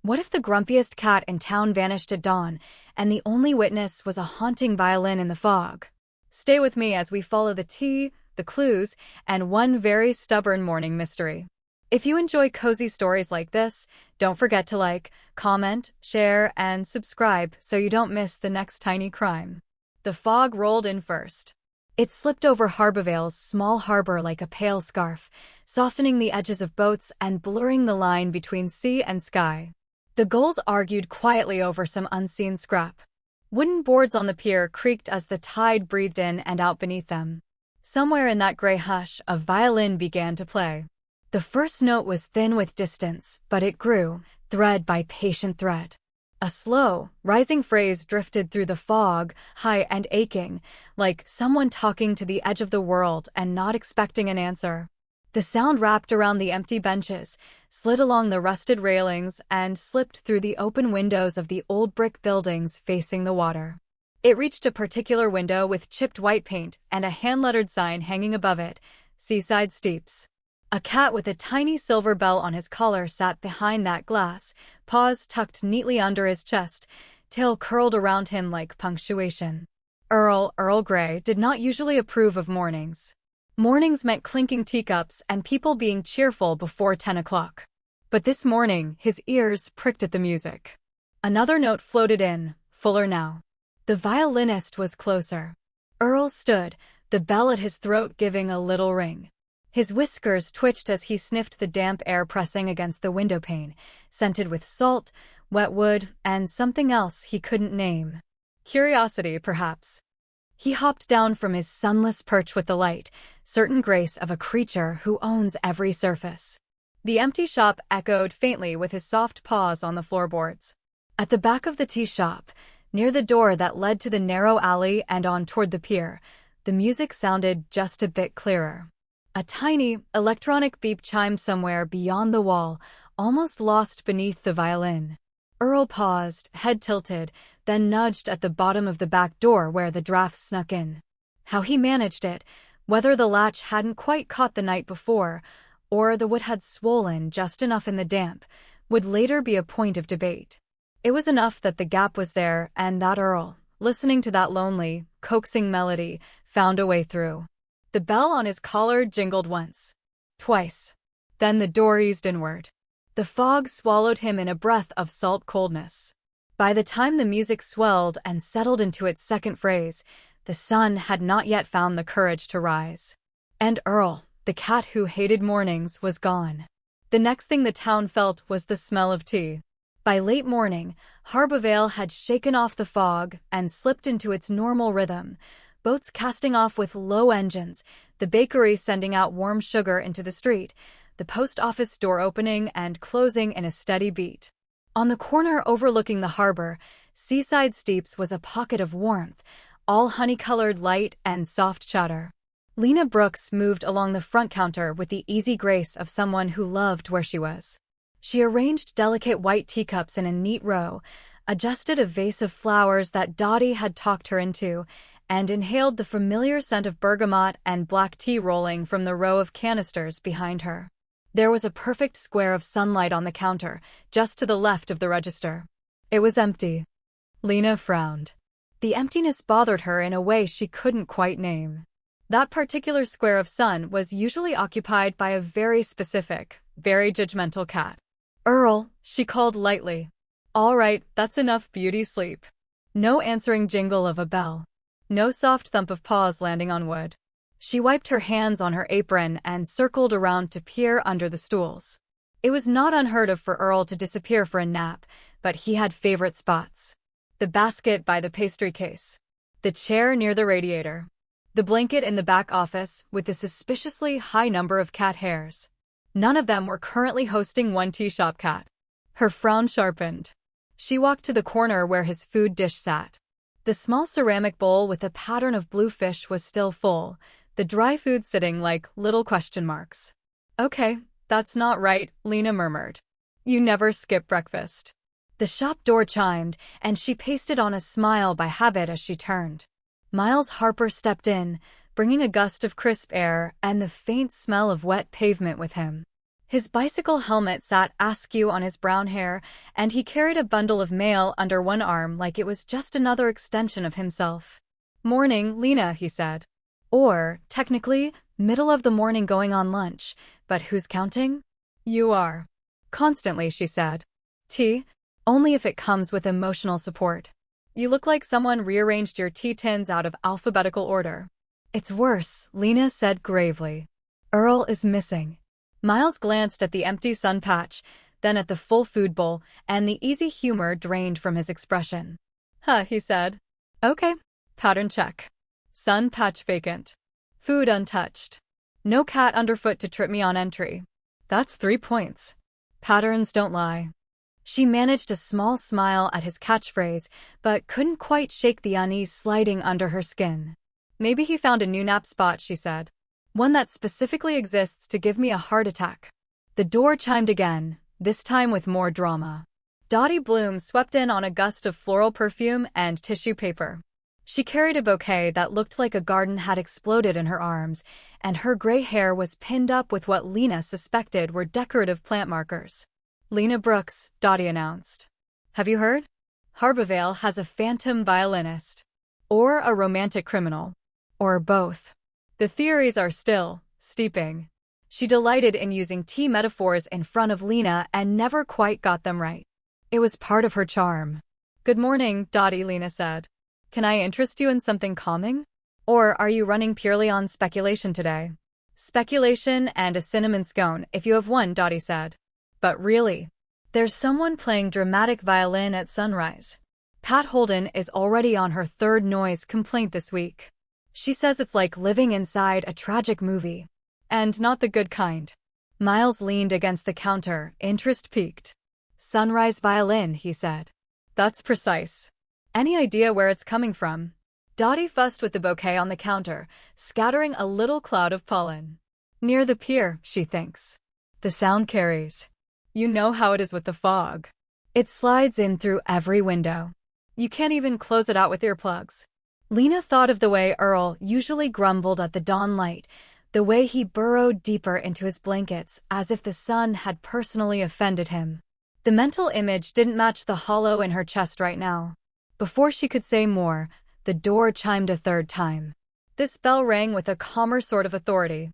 What if the grumpiest cat in town vanished at dawn, and the only witness was a haunting violin in the fog? Stay with me as we follow the tea, the clues, and one very stubborn morning mystery. If you enjoy cozy stories like this, don't forget to like, comment, share, and subscribe so you don't miss the next tiny crime. The fog rolled in first. It slipped over Harborvale's small harbor like a pale scarf, softening the edges of boats and blurring the line between sea and sky. The gulls argued quietly over some unseen scrap. Wooden boards on the pier creaked as the tide breathed in and out beneath them. Somewhere in that gray hush, a violin began to play. The first note was thin with distance, but it grew, thread by patient thread. A slow, rising phrase drifted through the fog, high and aching, like someone talking to the edge of the world and not expecting an answer. The sound wrapped around the empty benches, slid along the rusted railings, and slipped through the open windows of the old brick buildings facing the water. It reached a particular window with chipped white paint and a hand-lettered sign hanging above it, Seaside Steeps. A cat with a tiny silver bell on his collar sat behind that glass, paws tucked neatly under his chest, tail curled around him like punctuation. Earl Grey did not usually approve of mornings. Mornings meant clinking teacups and people being cheerful before 10 o'clock. But this morning, his ears pricked at the music. Another note floated in, fuller now. The violinist was closer. Earl stood, the bell at his throat giving a little ring. His whiskers twitched as he sniffed the damp air pressing against the windowpane, scented with salt, wet wood, and something else he couldn't name. Curiosity, perhaps. He hopped down from his sunless perch with the light, certain grace of a creature who owns every surface. The empty shop echoed faintly with his soft paws on the floorboards. At the back of the tea shop, near the door that led to the narrow alley and on toward the pier, the music sounded just a bit clearer. A tiny, electronic beep chimed somewhere beyond the wall, almost lost beneath the violin. Earl paused, head tilted, then nudged at the bottom of the back door where the draft snuck in. How he managed it, whether the latch hadn't quite caught the night before, or the wood had swollen just enough in the damp, would later be a point of debate. It was enough that the gap was there and that Earl, listening to that lonely, coaxing melody, found a way through. The bell on his collar jingled once, twice. Then the door eased inward. The fog swallowed him in a breath of salt coldness. By the time the music swelled and settled into its second phrase, the sun had not yet found the courage to rise. And Earl, the cat who hated mornings, was gone. The next thing the town felt was the smell of tea. By late morning, Harborvale had shaken off the fog and slipped into its normal rhythm, boats casting off with low engines, the bakery sending out warm sugar into the street, the post office door opening and closing in a steady beat. On the corner overlooking the harbor, Seaside Steeps was a pocket of warmth, all honey-colored light and soft chatter. Lena Brooks moved along the front counter with the easy grace of someone who loved where she was. She arranged delicate white teacups in a neat row, adjusted a vase of flowers that Dottie had talked her into, and inhaled the familiar scent of bergamot and black tea rolling from the row of canisters behind her. There was a perfect square of sunlight on the counter, just to the left of the register. It was empty. Lena frowned. The emptiness bothered her in a way she couldn't quite name. That particular square of sun was usually occupied by a very specific, very judgmental cat. "Earl," she called lightly. "All right, that's enough beauty sleep." No answering jingle of a bell. No soft thump of paws landing on wood. She wiped her hands on her apron and circled around to peer under the stools. It was not unheard of for Earl to disappear for a nap, but he had favorite spots. The basket by the pastry case. The chair near the radiator. The blanket in the back office with the suspiciously high number of cat hairs. None of them were currently hosting one tea shop cat. Her frown sharpened. She walked to the corner where his food dish sat. The small ceramic bowl with a pattern of blue fish was still full, the dry food sitting like little question marks. "Okay, that's not right," Lena murmured. "You never skip breakfast." The shop door chimed, and she pasted on a smile by habit as she turned. Miles Harper stepped in, bringing a gust of crisp air and the faint smell of wet pavement with him. His bicycle helmet sat askew on his brown hair, and he carried a bundle of mail under one arm like it was just another extension of himself. "Morning, Lena," he said. Or, technically, middle of the morning going on lunch, but who's counting? "You are." "Constantly," she said. "Tea? Only if it comes with emotional support. You look like someone rearranged your tea tins out of alphabetical order." "It's worse," Lena said gravely. "Earl is missing." Miles glanced at the empty sun patch, then at the full food bowl, and the easy humor drained from his expression. "Huh," he said. "Okay. Pattern check. Sun patch vacant. Food untouched. No cat underfoot to trip me on entry. That's 3 points. Patterns don't lie." She managed a small smile at his catchphrase, but couldn't quite shake the unease sliding under her skin. "Maybe he found a new nap spot," she said. "One that specifically exists to give me a heart attack." The door chimed again, this time with more drama. Dottie Bloom swept in on a gust of floral perfume and tissue paper. She carried a bouquet that looked like a garden had exploded in her arms, and her gray hair was pinned up with what Lena suspected were decorative plant markers. "Lena Brooks," Dottie announced. "Have you heard? Harborvale has a phantom violinist. Or a romantic criminal. Or both. The theories are still steeping." She delighted in using tea metaphors in front of Lena and never quite got them right. It was part of her charm. "Good morning, Dottie," Lena said. "Can I interest you in something calming? Or are you running purely on speculation today?" "Speculation and a cinnamon scone, if you have one," Dottie said. "But really, there's someone playing dramatic violin at sunrise. Pat Holden is already on her 3rd noise complaint this week. She says it's like living inside a tragic movie. And not the good kind." Miles leaned against the counter, interest piqued. "Sunrise violin," he said. "That's precise. Any idea where it's coming from?" Dottie fussed with the bouquet on the counter, scattering a little cloud of pollen. "Near the pier, she thinks. The sound carries. You know how it is with the fog. It slides in through every window. You can't even close it out with earplugs." Lena thought of the way Earl usually grumbled at the dawn light, the way he burrowed deeper into his blankets as if the sun had personally offended him. The mental image didn't match the hollow in her chest right now. Before she could say more, the door chimed a 3rd time. This bell rang with a calmer sort of authority.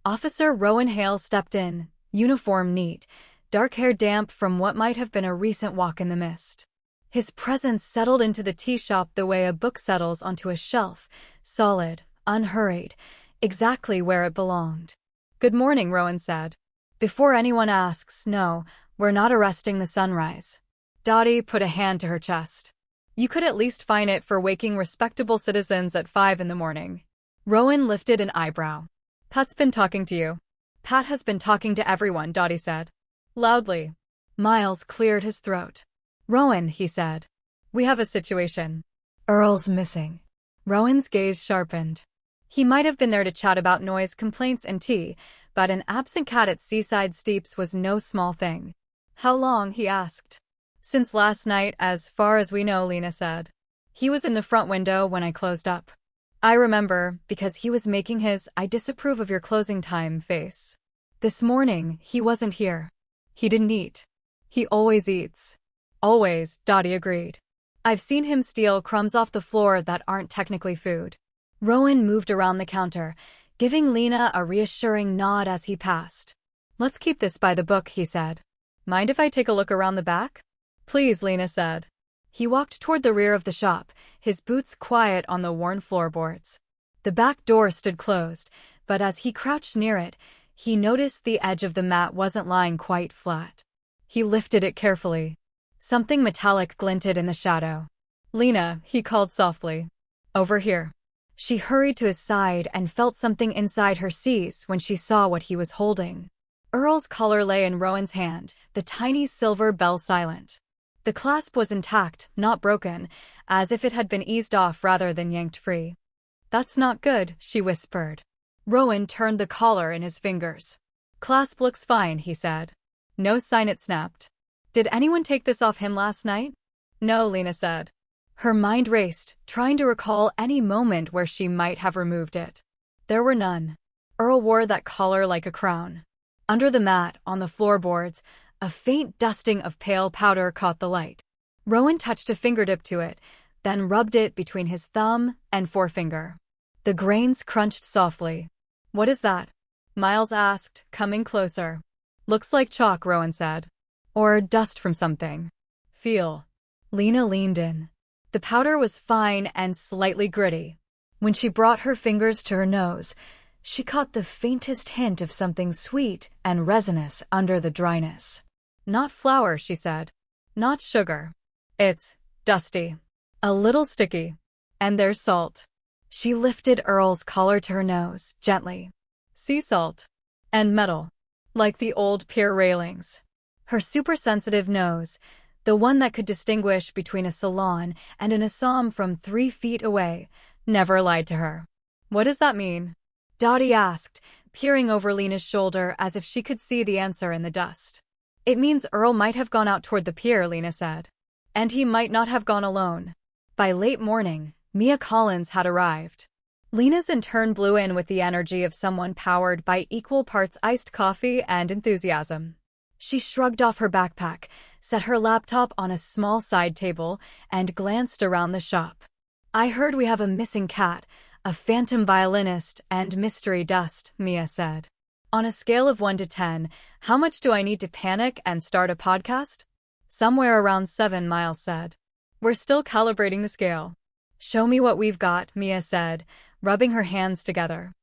Officer Rowan Hale stepped in, uniform neat, dark hair damp from what might have been a recent walk in the mist. His presence settled into the tea shop the way a book settles onto a shelf, solid, unhurried, exactly where it belonged. "Good morning," Rowan said. "Before anyone asks, no, we're not arresting the sunrise." Dottie put a hand to her chest. "You could at least fine it for waking respectable citizens at 5 in the morning." Rowan lifted an eyebrow. "Pat's been talking to you." "Pat has been talking to everyone," Dottie said. Loudly. Miles cleared his throat. "Rowan," he said. "We have a situation." "Earl's missing." Rowan's gaze sharpened. He might have been there to chat about noise complaints and tea, but an absent cat at Seaside Steeps was no small thing. "How long?" he asked. "Since last night, as far as we know," Lena said. "He was in the front window when I closed up. I remember, because he was making his 'I disapprove of your closing time' face. This morning, he wasn't here. He didn't eat. He always eats." "Always," Dottie agreed. "I've seen him steal crumbs off the floor that aren't technically food." Rowan moved around the counter, giving Lena a reassuring nod as he passed. "Let's keep this by the book," he said. "Mind if I take a look around the back?" "Please," Lena said. He walked toward the rear of the shop, his boots quiet on the worn floorboards. The back door stood closed, but as he crouched near it, he noticed the edge of the mat wasn't lying quite flat. He lifted it carefully. Something metallic glinted in the shadow. "Lena," he called softly. "Over here." She hurried to his side and felt something inside her seize when she saw what he was holding. Earl's collar lay in Rowan's hand, the tiny silver bell silent. The clasp was intact, not broken, as if it had been eased off rather than yanked free. "That's not good," she whispered. Rowan turned the collar in his fingers. "Clasp looks fine," he said. "No sign it snapped." "Did anyone take this off him last night?" "No," Lena said. Her mind raced, trying to recall any moment where she might have removed it. There were none. Earl wore that collar like a crown. Under the mat, on the floorboards, a faint dusting of pale powder caught the light. Rowan touched a fingertip to it, then rubbed it between his thumb and forefinger. The grains crunched softly. "What is that?" Miles asked, coming closer. "Looks like chalk," Rowan said. "Or dust from something." "Feel." Lena leaned in. The powder was fine and slightly gritty. When she brought her fingers to her nose, she caught the faintest hint of something sweet and resinous under the dryness. "Not flour," she said. "Not sugar. It's dusty. A little sticky. And there's salt." She lifted Earl's collar to her nose, gently. "Sea salt. And metal. Like the old pier railings." Her super-sensitive nose, the one that could distinguish between a Ceylon and an Assam from 3 feet away, never lied to her. "What does that mean?" Dottie asked, peering over Lena's shoulder as if she could see the answer in the dust. "It means Earl might have gone out toward the pier," Lena said. "And he might not have gone alone." By late morning, Mia Collins had arrived. Lena's intern blew in with the energy of someone powered by equal parts iced coffee and enthusiasm. She shrugged off her backpack, set her laptop on a small side table, and glanced around the shop. "I heard we have a missing cat, a phantom violinist, and mystery dust," Mia said. "On a scale of 1 to 10, how much do I need to panic and start a podcast?" "Somewhere around 7," Miles said. "We're still calibrating the scale." "Show me what we've got," Mia said, rubbing her hands together.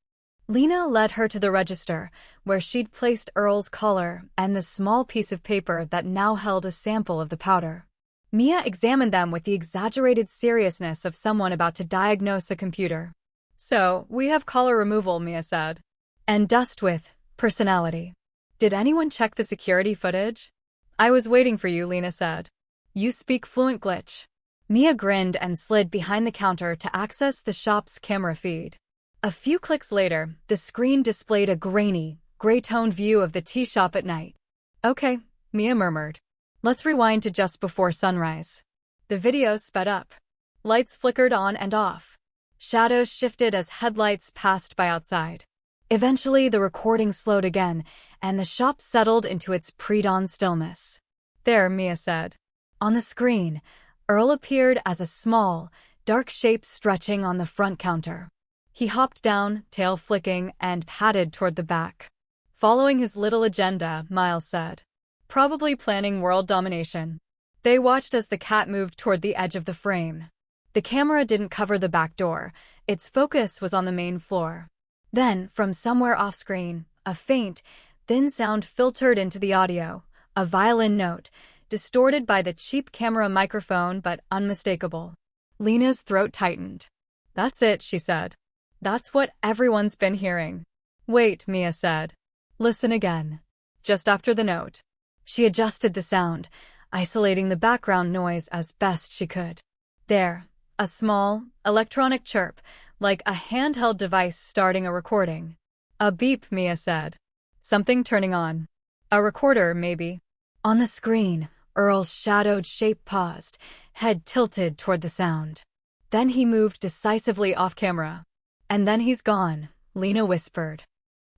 Lena led her to the register, where she'd placed Earl's collar and the small piece of paper that now held a sample of the powder. Mia examined them with the exaggerated seriousness of someone about to diagnose a computer. "So, we have collar removal," Mia said. "And dust with personality. Did anyone check the security footage?" "I was waiting for you," Lena said. "You speak fluent glitch." Mia grinned and slid behind the counter to access the shop's camera feed. A few clicks later, the screen displayed a grainy, gray-toned view of the tea shop at night. "Okay," Mia murmured. "Let's rewind to just before sunrise." The video sped up. Lights flickered on and off. Shadows shifted as headlights passed by outside. Eventually, the recording slowed again, and the shop settled into its pre-dawn stillness. "There," Mia said. On the screen, Earl appeared as a small, dark shape stretching on the front counter. He hopped down, tail flicking, and padded toward the back. "Following his little agenda," Miles said. "Probably planning world domination." They watched as the cat moved toward the edge of the frame. The camera didn't cover the back door. Its focus was on the main floor. Then, from somewhere off-screen, a faint, thin sound filtered into the audio, a violin note, distorted by the cheap camera microphone but unmistakable. Lena's throat tightened. "That's it," she said. "That's what everyone's been hearing." "Wait," Mia said. "Listen again." Just after the note. She adjusted the sound, isolating the background noise as best she could. There, a small, electronic chirp, like a handheld device starting a recording. "A beep," Mia said. "Something turning on. A recorder, maybe." On the screen, Earl's shadowed shape paused, head tilted toward the sound. Then he moved decisively off-camera. "And then he's gone," Lena whispered.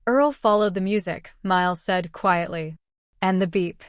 Earl followed the music, Miles said quietly. "And the beep.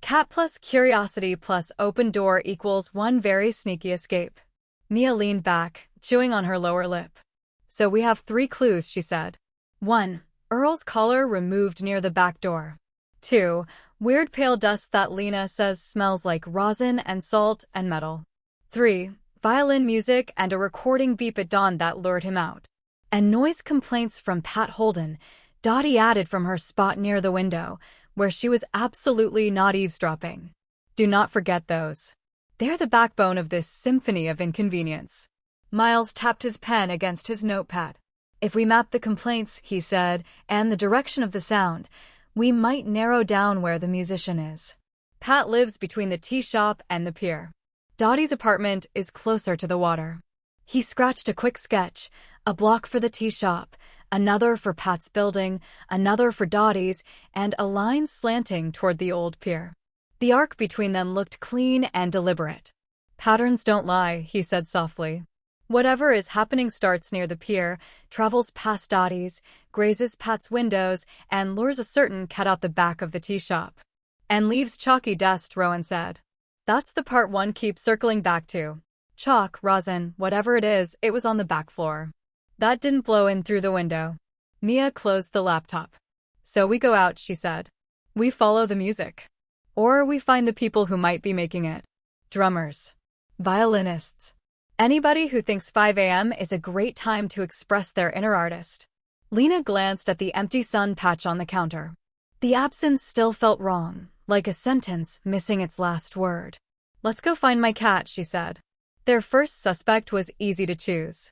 Cat plus curiosity plus open door equals one very sneaky escape." Mia leaned back, chewing on her lower lip. "So we have 3 clues," she said. 1. Earl's collar removed near the back door. 2. Weird pale dust that Lena says smells like rosin and salt and metal. 3. Violin music and a recording beep at dawn that lured him out. And noise complaints from Pat Holden, Dottie added from her spot near the window, where she was absolutely not eavesdropping. Do not forget those. They're the backbone of this symphony of inconvenience. Miles tapped his pen against his notepad. "If we map the complaints," he said, "and the direction of the sound, we might narrow down where the musician is. Pat lives between the tea shop and the pier. Dottie's apartment is closer to the water." He scratched a quick sketch, a block for the tea shop, another for Pat's building, another for Dottie's, and a line slanting toward the old pier. The arc between them looked clean and deliberate. "Patterns don't lie," he said softly. Whatever is happening starts near the pier, travels past Dottie's, grazes Pat's windows, and lures a certain cat out the back of the tea shop. And leaves chalky dust, Rowan said. That's the part one keeps circling back to. Chalk, rosin, whatever it was on the back floor. That didn't blow in through the window. Mia closed the laptop. So we go out, she said. We follow the music. Or we find the people who might be making it. Drummers. Violinists. Anybody who thinks 5 a.m. is a great time to express their inner artist. Lena glanced at the empty sun patch on the counter. The absence still felt wrong, like a sentence missing its last word. Let's go find my cat, she said. Their first suspect was easy to choose.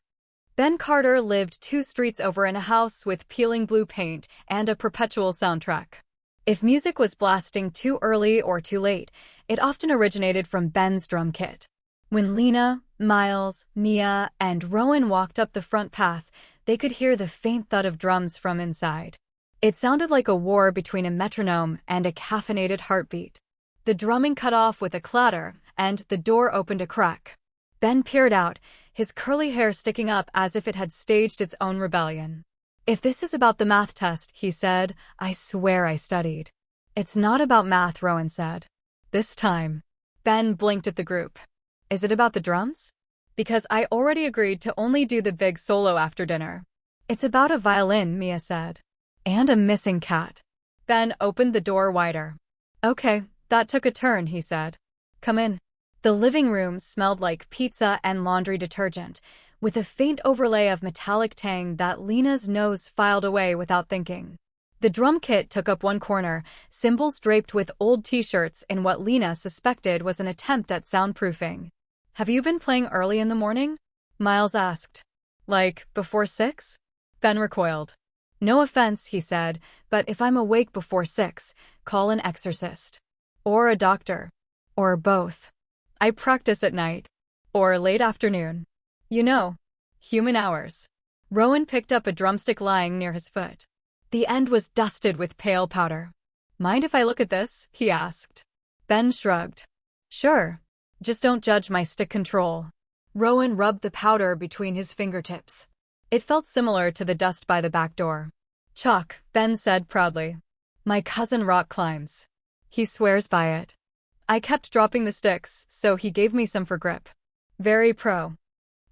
Ben Carter lived 2 streets over in a house with peeling blue paint and a perpetual soundtrack. If music was blasting too early or too late, it often originated from Ben's drum kit. When Lena, Miles, Mia, and Rowan walked up the front path, they could hear the faint thud of drums from inside. It sounded like a war between a metronome and a caffeinated heartbeat. The drumming cut off with a clatter, and the door opened a crack. Ben peered out, his curly hair sticking up as if it had staged its own rebellion. If this is about the math test, he said, I swear I studied. It's not about math, Rowan said. This time. Ben blinked at the group. Is it about the drums? Because I already agreed to only do the big solo after dinner. It's about a violin, Mia said. And a missing cat. Ben opened the door wider. Okay, that took a turn, he said. Come in. The living room smelled like pizza and laundry detergent, with a faint overlay of metallic tang that Lena's nose filed away without thinking. The drum kit took up one corner, cymbals draped with old t-shirts in what Lena suspected was an attempt at soundproofing. Have you been playing early in the morning? Miles asked. Like, before 6? Ben recoiled. No offense, he said, but if I'm awake before 6, call an exorcist. Or a doctor. Or both. I practice at night. Or late afternoon. You know. Human hours. Rowan picked up a drumstick lying near his foot. The end was dusted with pale powder. Mind if I look at this? He asked. Ben shrugged. Sure. Just don't judge my stick control. Rowan rubbed the powder between his fingertips. It felt similar to the dust by the back door. Chalk, Ben said proudly. My cousin rock climbs. He swears by it. I kept dropping the sticks, so he gave me some for grip. Very pro.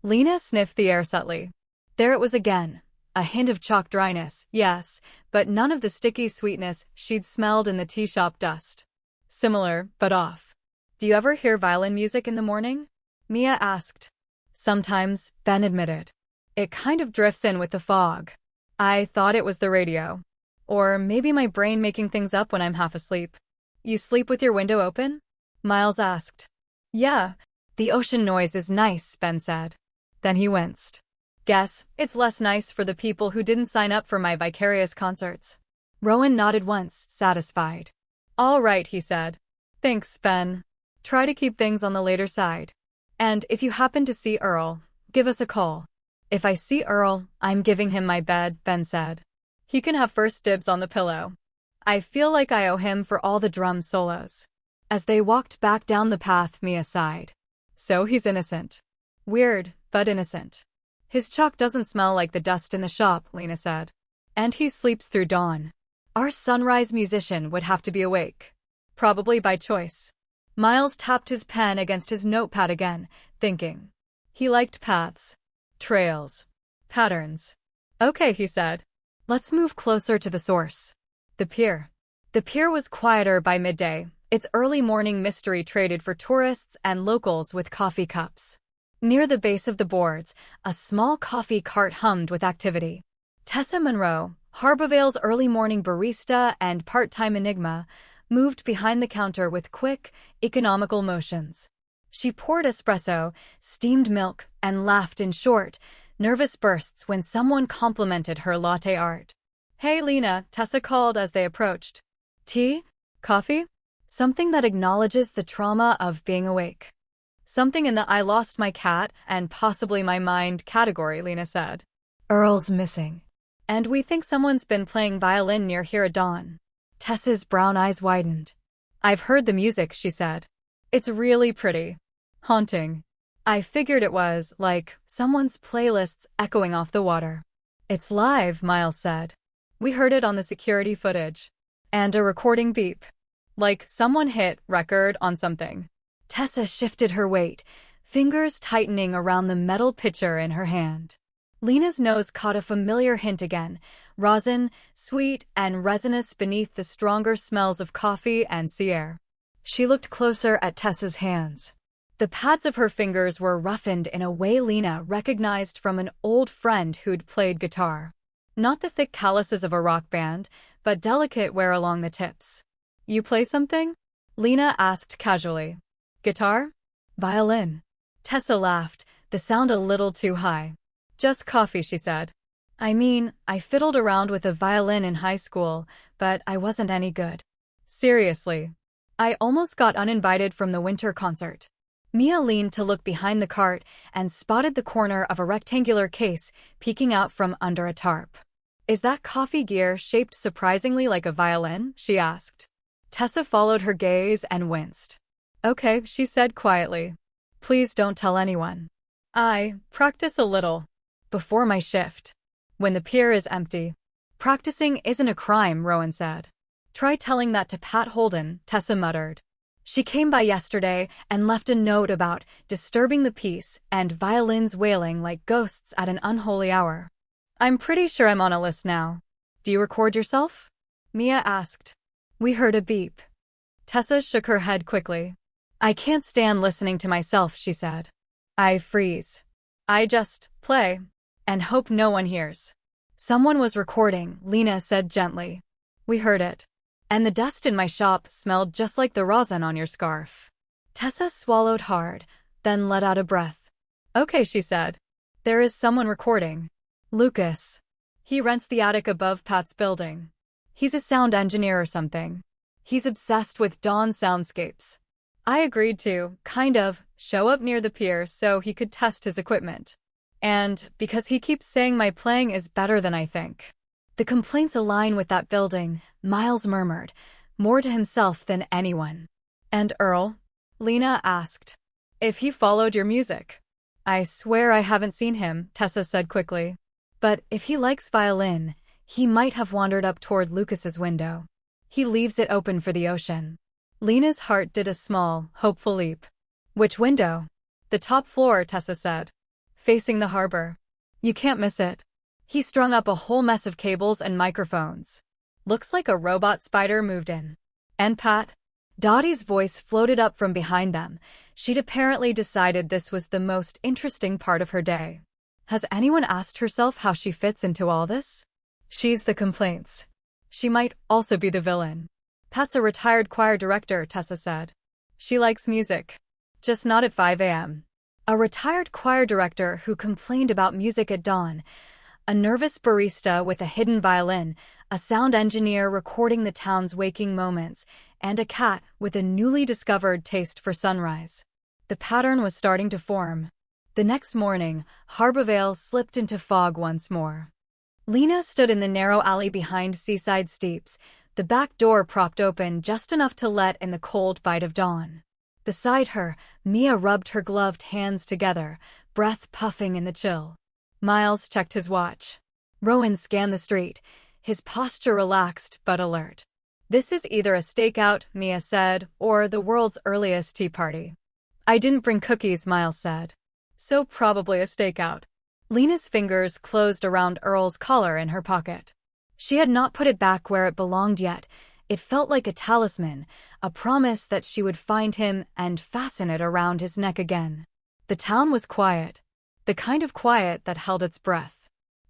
Lena sniffed the air subtly. There it was again. A hint of chalk dryness, yes, but none of the sticky sweetness she'd smelled in the tea shop dust. Similar, but off. Do you ever hear violin music in the morning? Mia asked. Sometimes, Ben admitted. It kind of drifts in with the fog. I thought it was the radio. Or maybe my brain making things up when I'm half asleep. You sleep with your window open? Miles asked. Yeah. The ocean noise is nice, Ben said. Then he winced. Guess it's less nice for the people who didn't sign up for my vicarious concerts. Rowan nodded once, satisfied. All right, he said. Thanks, Ben. Try to keep things on the later side. And if you happen to see Earl, give us a call. If I see Earl, I'm giving him my bed, Ben said. He can have first dibs on the pillow. I feel like I owe him for all the drum solos. As they walked back down the path, Mia sighed. So he's innocent. Weird, but innocent. His chalk doesn't smell like the dust in the shop, Lena said. And he sleeps through dawn. Our sunrise musician would have to be awake. Probably by choice. Miles tapped his pen against his notepad again, thinking. He liked paths. Trails. Patterns. Okay, he said. Let's move closer to the source. The pier. The pier was quieter by midday, its early morning mystery traded for tourists and locals with coffee cups. Near the base of the boards, a small coffee cart hummed with activity. Tessa Monroe, Harborvale's early morning barista and part-time enigma, moved behind the counter with quick, economical motions. She poured espresso, steamed milk, and laughed in short, nervous bursts when someone complimented her latte art. Hey, Lena, Tessa called as they approached. Tea? Coffee? Something that acknowledges the trauma of being awake. Something in the I lost my cat and possibly my mind category, Lena said. Earl's missing. And we think someone's been playing violin near here at dawn. Tessa's brown eyes widened. I've heard the music, she said. It's really pretty. Haunting. I figured it was, like, someone's playlists echoing off the water. It's live, Miles said. We heard it on the security footage. And a recording beep. Like someone hit record on something. Tessa shifted her weight, fingers tightening around the metal pitcher in her hand. Lena's nose caught a familiar hint again, rosin, sweet and resinous beneath the stronger smells of coffee and sea air. She looked closer at Tessa's hands. The pads of her fingers were roughened in a way Lena recognized from an old friend who'd played guitar. Not the thick calluses of a rock band, but delicate wear along the tips. You play something? Lena asked casually. Guitar? Violin. Tessa laughed, the sound a little too high. Just coffee, she said. I mean, I fiddled around with a violin in high school, but I wasn't any good. Seriously. I almost got uninvited from the winter concert. Mia leaned to look behind the cart and spotted the corner of a rectangular case peeking out from under a tarp. Is that coffee gear shaped surprisingly like a violin? She asked. Tessa followed her gaze and winced. Okay, she said quietly. Please don't tell anyone. I practice a little. Before my shift. When the pier is empty. Practicing isn't a crime, Rowan said. Try telling that to Pat Holden, Tessa muttered. She came by yesterday and left a note about disturbing the peace and violins wailing like ghosts at an unholy hour. I'm pretty sure I'm on a list now. Do you record yourself? Mia asked. We heard a beep. Tessa shook her head quickly. I can't stand listening to myself, she said. I freeze. I just play and hope no one hears. Someone was recording, Lena said gently. We heard it. And the dust in my shop smelled just like the rosin on your scarf. Tessa swallowed hard, then let out a breath. Okay, she said. There is someone recording. Lucas. He rents the attic above Pat's building. He's a sound engineer or something. He's obsessed with Dawn soundscapes. I agreed to, kind of, show up near the pier so he could test his equipment. And because he keeps saying my playing is better than I think. The complaints align with that building, Miles murmured, more to himself than anyone. And Earl? Lena asked. If he followed your music. I swear I haven't seen him, Tessa said quickly. But if he likes violin, he might have wandered up toward Lucas's window. He leaves it open for the ocean. Lena's heart did a small, hopeful leap. Which window? The top floor, Tessa said. Facing the harbor. You can't miss it. He strung up a whole mess of cables and microphones. Looks like a robot spider moved in. And Pat? Dottie's voice floated up from behind them. She'd apparently decided this was the most interesting part of her day. Has anyone asked herself how she fits into all this? She's the complaints. She might also be the villain. Pat's a retired choir director, Tessa said. She likes music. Just not at 5 a.m. A retired choir director who complained about music at dawn. A nervous barista with a hidden violin, a sound engineer recording the town's waking moments, and a cat with a newly discovered taste for sunrise. The pattern was starting to form. The next morning, Harborvale slipped into fog once more. Lena stood in the narrow alley behind Seaside Steeps, the back door propped open just enough to let in the cold bite of dawn. Beside her, Mia rubbed her gloved hands together, breath puffing in the chill. Miles checked his watch. Rowan scanned the street, his posture relaxed but alert. This is either a stakeout, Mia said, or the world's earliest tea party. I didn't bring cookies, Miles said. So probably a stakeout. Lena's fingers closed around Earl's collar in her pocket. She had not put it back where it belonged yet. It felt like a talisman, a promise that she would find him and fasten it around his neck again. The town was quiet. The kind of quiet that held its breath.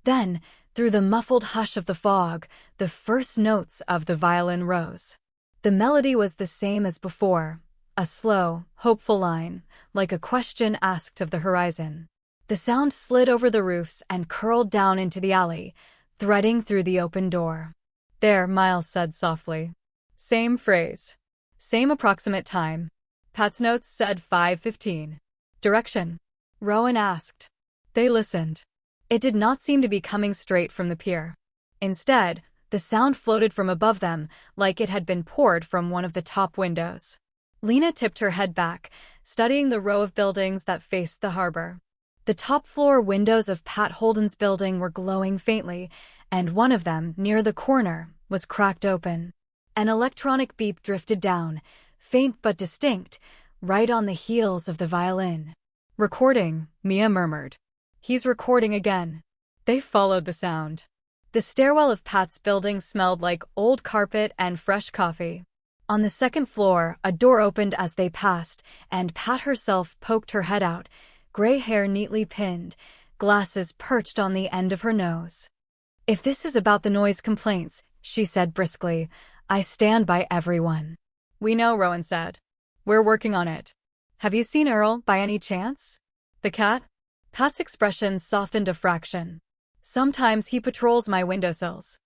Then, through the muffled hush of the fog, the first notes of the violin rose. The melody was the same as before, a slow, hopeful line, like a question asked of the horizon. The sound slid over the roofs and curled down into the alley, threading through the open door. There, Miles said softly. Same phrase. Same approximate time. Pat's notes said 5:15. Direction? Rowan asked. They listened. It did not seem to be coming straight from the pier. Instead, the sound floated from above them, like it had been poured from one of the top windows. Lena tipped her head back, studying the row of buildings that faced the harbor. The top-floor windows of Pat Holden's building were glowing faintly, and one of them, near the corner, was cracked open. An electronic beep drifted down, faint but distinct, right on the heels of the violin. "Recording," Mia murmured. "He's recording again." They followed the sound. The stairwell of Pat's building smelled like old carpet and fresh coffee. On the second floor, a door opened as they passed, and Pat herself poked her head out, gray hair neatly pinned, glasses perched on the end of her nose. "If this is about the noise complaints," she said briskly, "I stand by everyone." "We know," Rowan said. "We're working on it. Have you seen Earl, by any chance? The cat?" Pat's expression softened a fraction. "Sometimes he patrols my windowsills.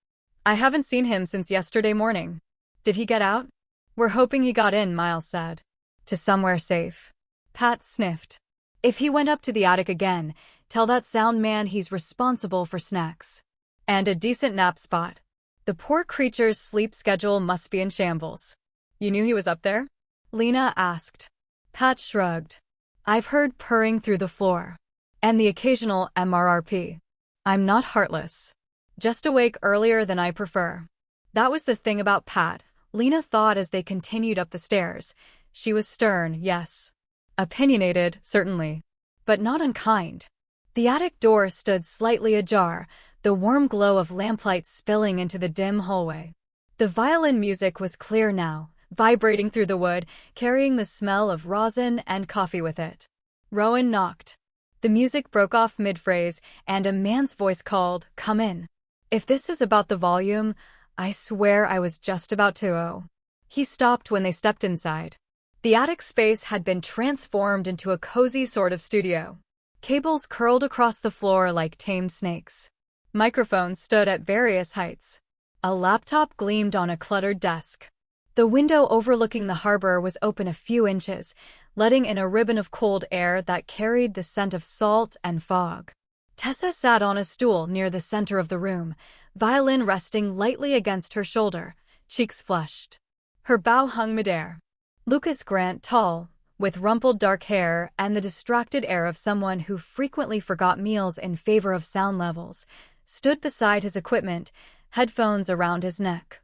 I haven't seen him since yesterday morning." "Did he get out?" "We're hoping he got in," Miles said. "To somewhere safe." Pat sniffed. "If he went up to the attic again, tell that sound man he's responsible for snacks. And a decent nap spot. The poor creature's sleep schedule must be in shambles." "You knew he was up there?" Lena asked. Pat shrugged. "I've heard purring through the floor. And the occasional MRRP. I'm not heartless. Just awake earlier than I prefer." That was the thing about Pat, Lena thought as they continued up the stairs. She was stern, yes. Opinionated, certainly. But not unkind. The attic door stood slightly ajar, the warm glow of lamplight spilling into the dim hallway. The violin music was clear now, vibrating through the wood, carrying the smell of rosin and coffee with it. Rowan knocked. The music broke off mid-phrase, and a man's voice called, "Come in." "If this is about the volume, I swear I was just about to oh." He stopped when they stepped inside. The attic space had been transformed into a cozy sort of studio. Cables curled across the floor like tamed snakes. Microphones stood at various heights. A laptop gleamed on a cluttered desk. The window overlooking the harbor was open a few inches, letting in a ribbon of cold air that carried the scent of salt and fog. Tessa sat on a stool near the center of the room, violin resting lightly against her shoulder, cheeks flushed. Her bow hung midair. Lucas Grant, tall, with rumpled dark hair and the distracted air of someone who frequently forgot meals in favor of sound levels, stood beside his equipment, headphones around his neck.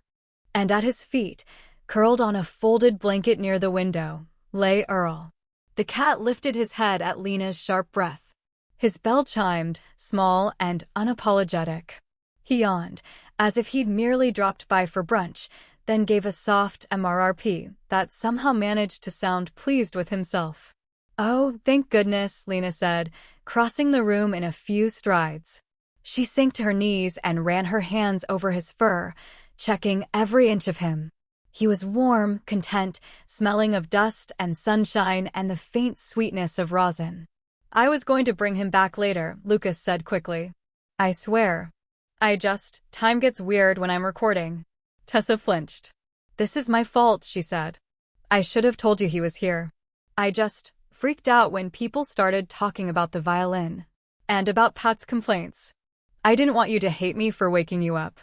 And at his feet, curled on a folded blanket near the window, lay Earl. The cat lifted his head at Lena's sharp breath. His bell chimed, small and unapologetic. He yawned, as if he'd merely dropped by for brunch, then gave a soft MRRP that somehow managed to sound pleased with himself. "Oh, thank goodness," Lena said, crossing the room in a few strides. She sank to her knees and ran her hands over his fur, checking every inch of him. He was warm, content, smelling of dust and sunshine and the faint sweetness of rosin. "I was going to bring him back later," Lucas said quickly. "I swear. Time gets weird when I'm recording." Tessa flinched. "This is my fault," she said. "I should have told you he was here. I just freaked out when people started talking about the violin. And about Pat's complaints. I didn't want you to hate me for waking you up."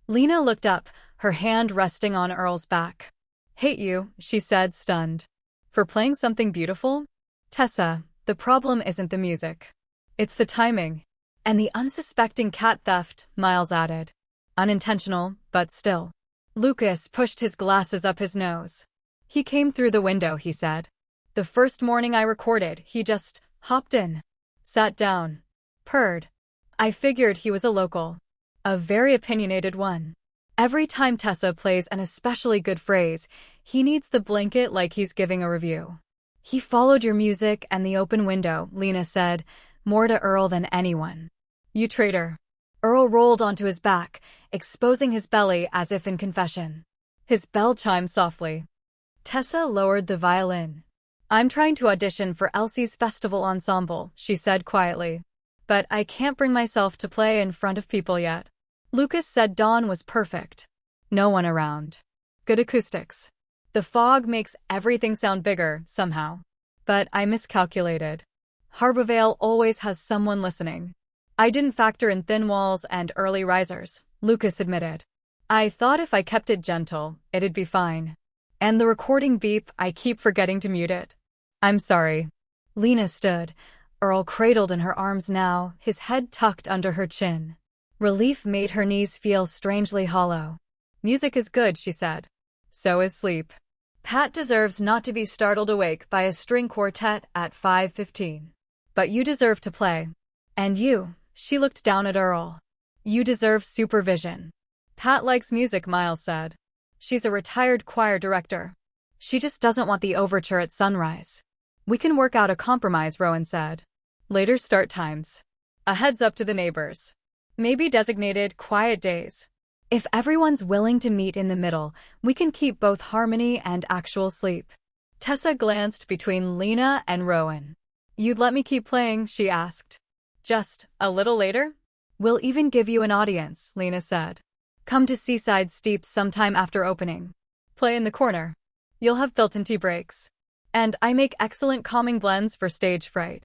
Lena looked up, her hand resting on Earl's back. "Hate you," she said, stunned. "For playing something beautiful?" "Tessa, the problem isn't the music. It's the timing. And the unsuspecting cat theft," Miles added. "Unintentional, but still." Lucas pushed his glasses up his nose. "He came through the window," he said. "The first morning I recorded, he just hopped in. Sat down. Purred. I figured he was a local. A very opinionated one. Every time Tessa plays an especially good phrase, he needs the blanket like he's giving a review. He followed your music and the open window," Lena said, more to Earl than anyone. "You traitor." Earl rolled onto his back, exposing his belly as if in confession. His bell chimed softly. Tessa lowered the violin. "I'm trying to audition for Elsie's festival ensemble," she said quietly. "But I can't bring myself to play in front of people yet." Lucas said dawn was perfect. No one around. Good acoustics. The fog makes everything sound bigger, somehow. But I miscalculated. Harborvale always has someone listening. "I didn't factor in thin walls and early risers," Lucas admitted. "I thought if I kept it gentle, it'd be fine." And the recording beep, I keep forgetting to mute it. I'm sorry. Lena stood, Earl cradled in her arms now, his head tucked under her chin. Relief made her knees feel strangely hollow. Music is good, she said. So is sleep. Pat deserves not to be startled awake by a string quartet at 5:15. But you deserve to play. And you, she looked down at Earl. You deserve supervision. Pat likes music, Miles said. She's a retired choir director. She just doesn't want the overture at sunrise. We can work out a compromise, Rowan said. Later start times. A heads up to the neighbors. Maybe designated quiet days. If everyone's willing to meet in the middle, we can keep both harmony and actual sleep. Tessa glanced between Lena and Rowan. You'd let me keep playing, she asked. Just a little later? We'll even give you an audience, Lena said. Come to Seaside Steeps sometime after opening. Play in the corner. You'll have built-in tea breaks. And I make excellent calming blends for stage fright.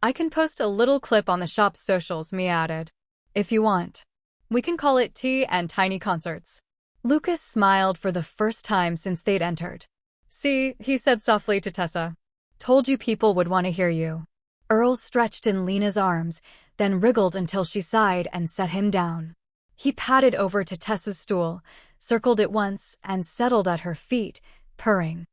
I can post a little clip on the shop's socials, Mia added. If you want. We can call it Tea and Tiny Concerts. Lucas smiled for the first time since they'd entered. See, he said softly to Tessa. Told you people would want to hear you. Earl stretched in Lena's arms, then wriggled until she sighed and set him down. He padded over to Tessa's stool, circled it once, and settled at her feet, purring.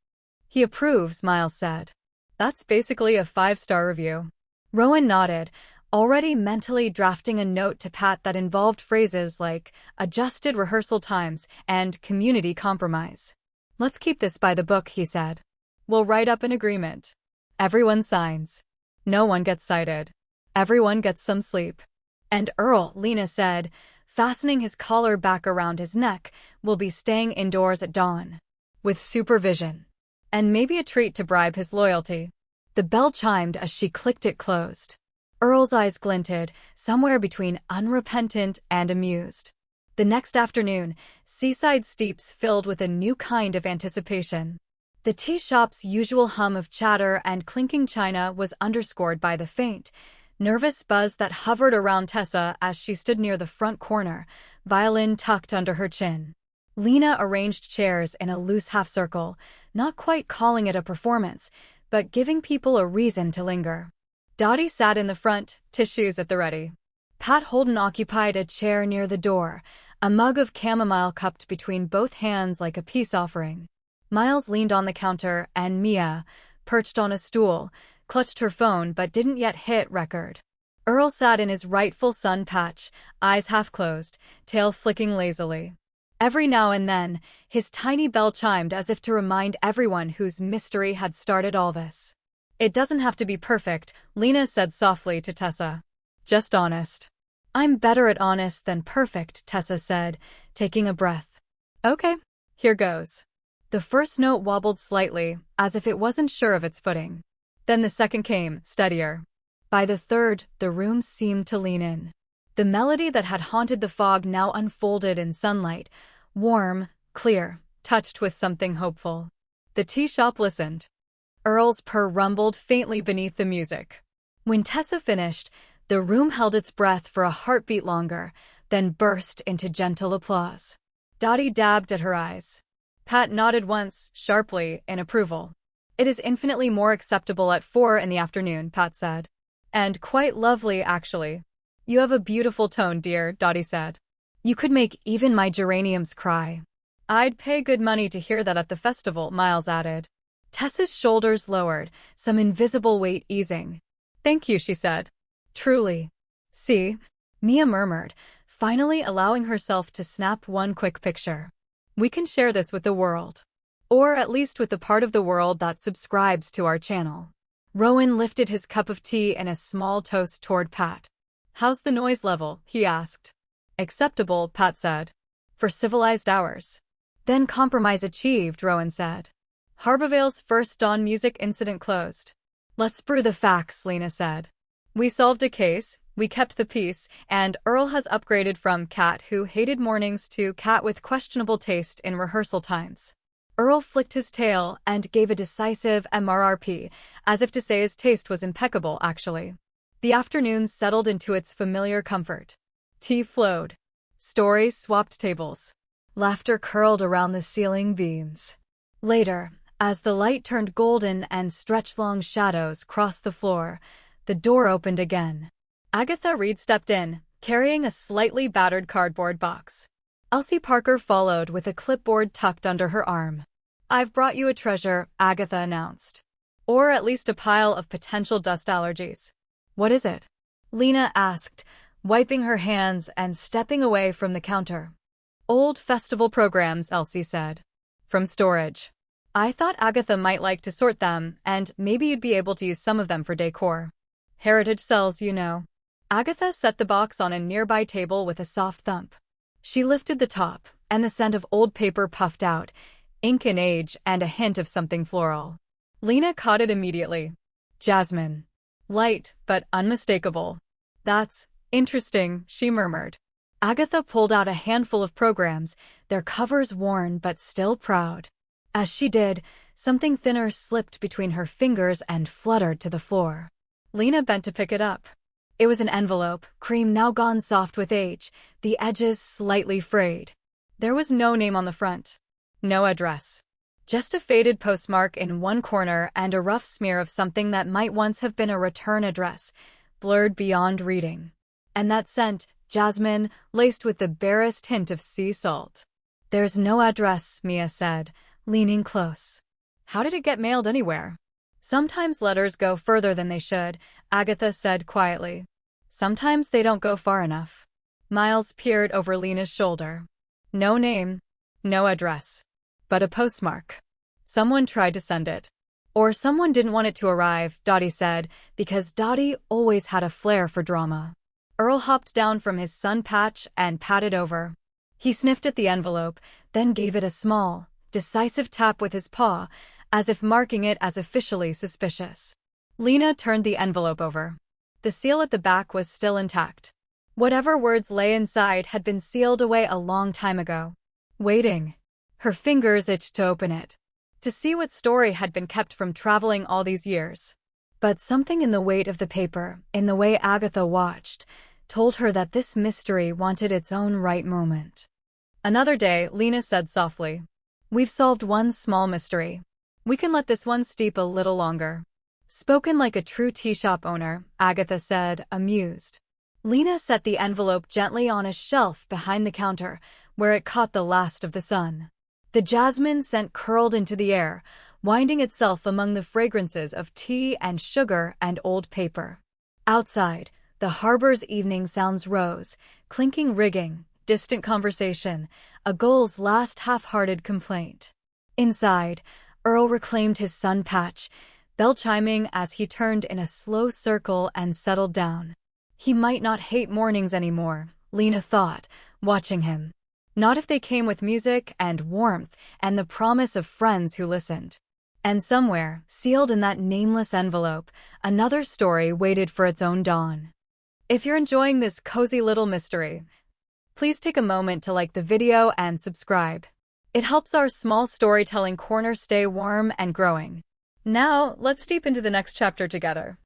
He approves, Miles said. That's basically a 5-star review. Rowan nodded, already mentally drafting a note to Pat that involved phrases like adjusted rehearsal times and community compromise. Let's keep this by the book, he said. We'll write up an agreement. Everyone signs. No one gets cited. Everyone gets some sleep. And Earl, Lena said, fastening his collar back around his neck, will be staying indoors at dawn. With supervision. And maybe a treat to bribe his loyalty. The bell chimed as she clicked it closed. Earl's eyes glinted, somewhere between unrepentant and amused. The next afternoon, Seaside Steeps filled with a new kind of anticipation. The tea shop's usual hum of chatter and clinking china was underscored by the faint, nervous buzz that hovered around Tessa as she stood near the front corner, violin tucked under her chin. Lena arranged chairs in a loose half-circle, not quite calling it a performance, but giving people a reason to linger. Dottie sat in the front, tissues at the ready. Pat Holden occupied a chair near the door, a mug of chamomile cupped between both hands like a peace offering. Miles leaned on the counter, and Mia, perched on a stool, clutched her phone but didn't yet hit record. Earl sat in his rightful sun patch, eyes half closed, tail flicking lazily. Every now and then, his tiny bell chimed as if to remind everyone whose mystery had started all this. It doesn't have to be perfect, Lena said softly to Tessa. Just honest. I'm better at honest than perfect, Tessa said, taking a breath. Okay, here goes. The first note wobbled slightly, as if it wasn't sure of its footing. Then the second came, steadier. By the third, the room seemed to lean in. The melody that had haunted the fog now unfolded in sunlight, warm, clear, touched with something hopeful. The tea shop listened. Earl's purr rumbled faintly beneath the music. When Tessa finished, the room held its breath for a heartbeat longer, then burst into gentle applause. Dottie dabbed at her eyes. Pat nodded once, sharply, in approval. It is infinitely more acceptable at 4 in the afternoon, Pat said. And quite lovely, actually. You have a beautiful tone, dear, Dottie said. You could make even my geraniums cry. I'd pay good money to hear that at the festival, Miles added. Tessa's shoulders lowered, some invisible weight easing. Thank you, she said. Truly. See? Mia murmured, finally allowing herself to snap one quick picture. We can share this with the world. Or at least with the part of the world that subscribes to our channel. Rowan lifted his cup of tea in a small toast toward Pat. How's the noise level? He asked. Acceptable, Pat said. For civilized hours. Then compromise achieved, Rowan said. Harborvale's first dawn music incident closed. Let's brew the facts, Lena said. We solved a case, we kept the peace, and Earl has upgraded from cat who hated mornings to cat with questionable taste in rehearsal times. Earl flicked his tail and gave a decisive MRRP, as if to say his taste was impeccable, actually. The afternoon settled into its familiar comfort. Tea flowed. Stories swapped tables. Laughter curled around the ceiling beams. Later, as the light turned golden and stretched-long shadows crossed the floor, the door opened again. Agatha Reed stepped in, carrying a slightly battered cardboard box. Elsie Parker followed with a clipboard tucked under her arm. "I've brought you a treasure," Agatha announced. "Or at least a pile of potential dust allergies." "What is it?" Lena asked, wiping her hands and stepping away from the counter. "Old festival programs," Elsie said. "From storage. I thought Agatha might like to sort them, and maybe you'd be able to use some of them for decor. Heritage sells, you know." Agatha set the box on a nearby table with a soft thump. She lifted the top, and the scent of old paper puffed out, ink and age, and a hint of something floral. Lena caught it immediately. Jasmine. Light, but unmistakable. "That's interesting," she murmured. Agatha pulled out a handful of programs, their covers worn but still proud. As she did, something thinner slipped between her fingers and fluttered to the floor. Lena bent to pick it up. It was an envelope, cream now gone soft with age, the edges slightly frayed. There was no name on the front. No address. Just a faded postmark in one corner and a rough smear of something that might once have been a return address, blurred beyond reading. And that scent, jasmine, laced with the barest hint of sea salt. "There's no address," Mia said, leaning close. "How did it get mailed anywhere?" "Sometimes letters go further than they should," Agatha said quietly. "Sometimes they don't go far enough." Miles peered over Lena's shoulder. No name, no address, but a postmark. Someone tried to send it. Or someone didn't want it to arrive, Dottie said, because Dottie always had a flair for drama. Earl hopped down from his sun patch and patted over. He sniffed at the envelope, then gave it a small, decisive tap with his paw, as if marking it as officially suspicious. Lena turned the envelope over. The seal at the back was still intact. Whatever words lay inside had been sealed away a long time ago. Waiting. Her fingers itched to open it, to see what story had been kept from traveling all these years. But something in the weight of the paper, in the way Agatha watched, told her that this mystery wanted its own right moment. "Another day," Lena said softly. "We've solved one small mystery. We can let this one steep a little longer." Spoken like a true tea shop owner, Agatha said, amused. Lena set the envelope gently on a shelf behind the counter, where it caught the last of the sun. The jasmine scent curled into the air, winding itself among the fragrances of tea and sugar and old paper. Outside, the harbor's evening sounds rose, clinking rigging, distant conversation, a gull's last half-hearted complaint. Inside, Earl reclaimed his sun patch, bell chiming as he turned in a slow circle and settled down. He might not hate mornings anymore, Lena thought, watching him. Not if they came with music and warmth and the promise of friends who listened. And somewhere, sealed in that nameless envelope, another story waited for its own dawn. If you're enjoying this cozy little mystery, please take a moment to like the video and subscribe. It helps our small storytelling corner stay warm and growing. Now, let's deep into the next chapter together.